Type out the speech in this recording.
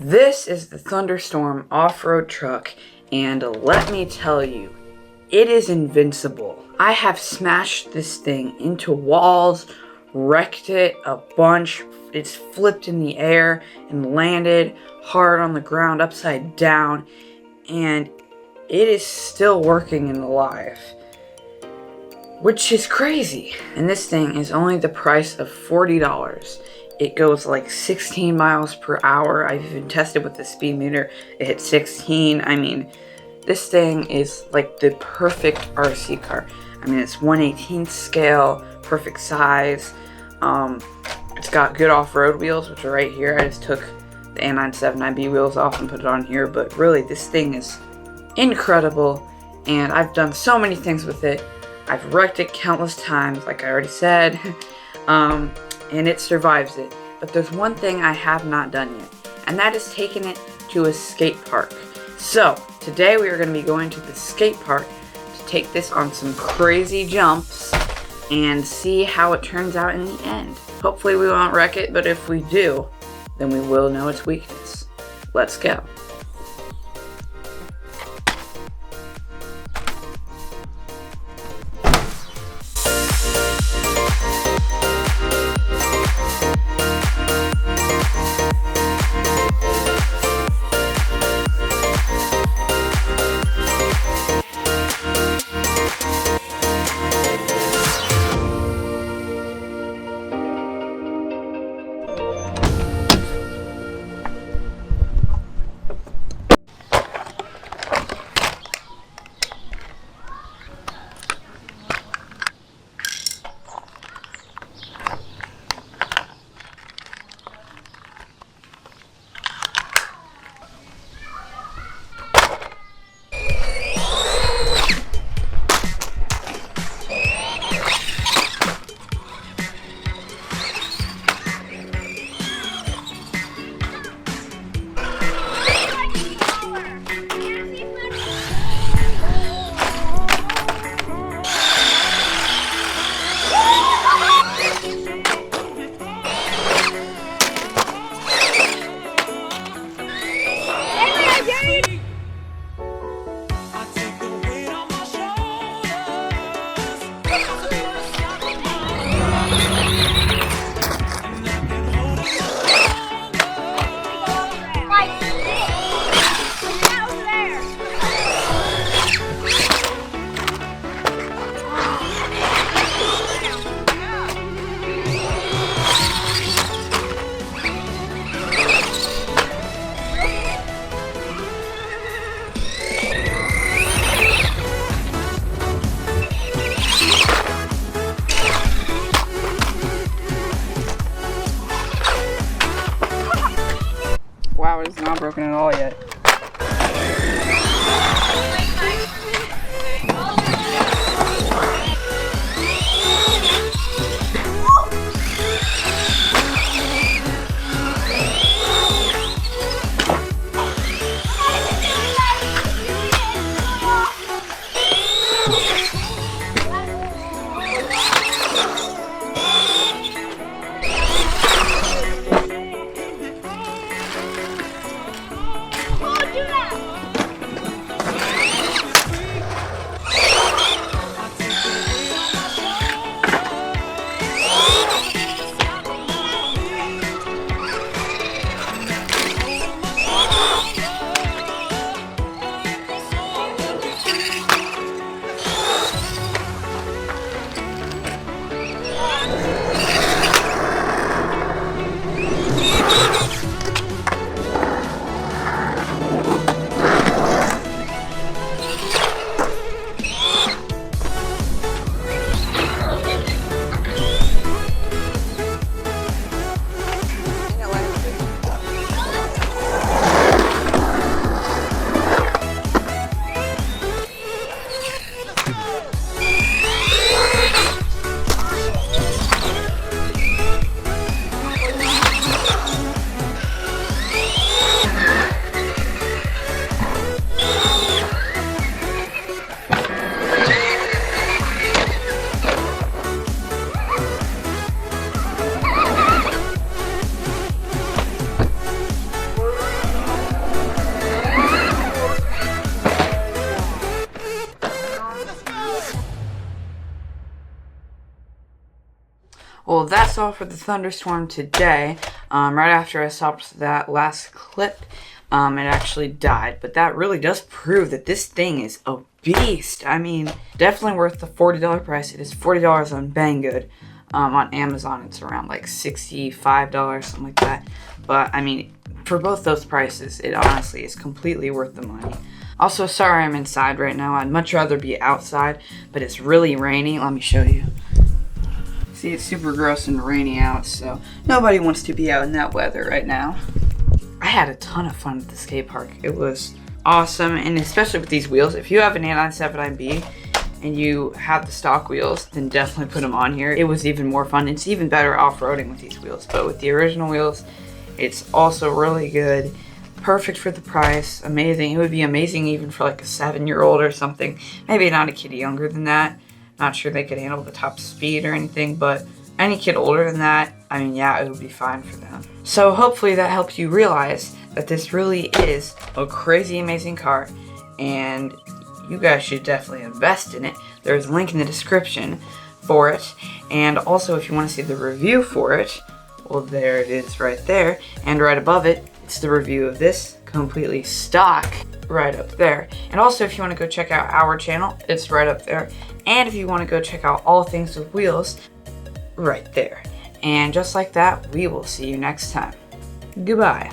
This is the Thunderstorm off-road truck, and let me tell you, it is invincible. I have smashed this thing into walls, wrecked it a bunch. It's flipped in the air and landed hard on the ground upside down, and it is still working and alive, which is crazy. And this thing is only the price of $40. It goes like 16 miles per hour. I've even tested with the speed meter. It hit 16. I mean, this thing is like the perfect RC car. I mean, it's 1/18 scale, perfect size. It's got good off-road wheels, which are right here. I just took the A979B wheels off and put it on here. But really, this thing is incredible. And I've done so many things with it. I've wrecked it countless times, like I already said. And it survives it. But there's one thing I have not done yet, and that is taking it to a skate park. So, today we are going to be going to the skate park to take this on some crazy jumps and see how it turns out in the end. Hopefully we won't wreck it, but if we do, then we will know its weakness. Let's go. Wow, it is not broken at all yet. well, that's all for the thunderstorm today. Right after I stopped that last clip, it actually died. But that really does prove that this thing is a beast. I mean, definitely worth the $40 price. It is $40 on Banggood. On Amazon, it's around like $65, something like that. But, I mean, for both those prices, it honestly is completely worth the money. Also, sorry I'm inside right now. I'd much rather be outside, but it's really rainy. Let me show you. See, it's super gross and rainy out, so nobody wants to be out in that weather right now. I had a ton of fun at the skate park. It was awesome, and especially with these wheels. If you have an 897IB and you have the stock wheels, then definitely put them on here. It was even more fun. It's even better off-roading with these wheels, but with the original wheels, it's also really good. Perfect for the price. Amazing. It would be amazing even for like a 7-year-old or something. Maybe not a kid younger than that. Not sure they could handle the top speed or anything, but any kid older than that, I mean, yeah, it would be fine for them. So hopefully that helps you realize that this really is a crazy amazing car, and you guys should definitely invest in it. There's a link in the description for it, and also if you want to see the review for it, well, there it is right there, and right above it, it's the review of this completely stock right up there. And also if you want to go check out our channel, it's right up there. And if you want to go check out all things with wheels, right there. And just like that, we will see you next time. Goodbye.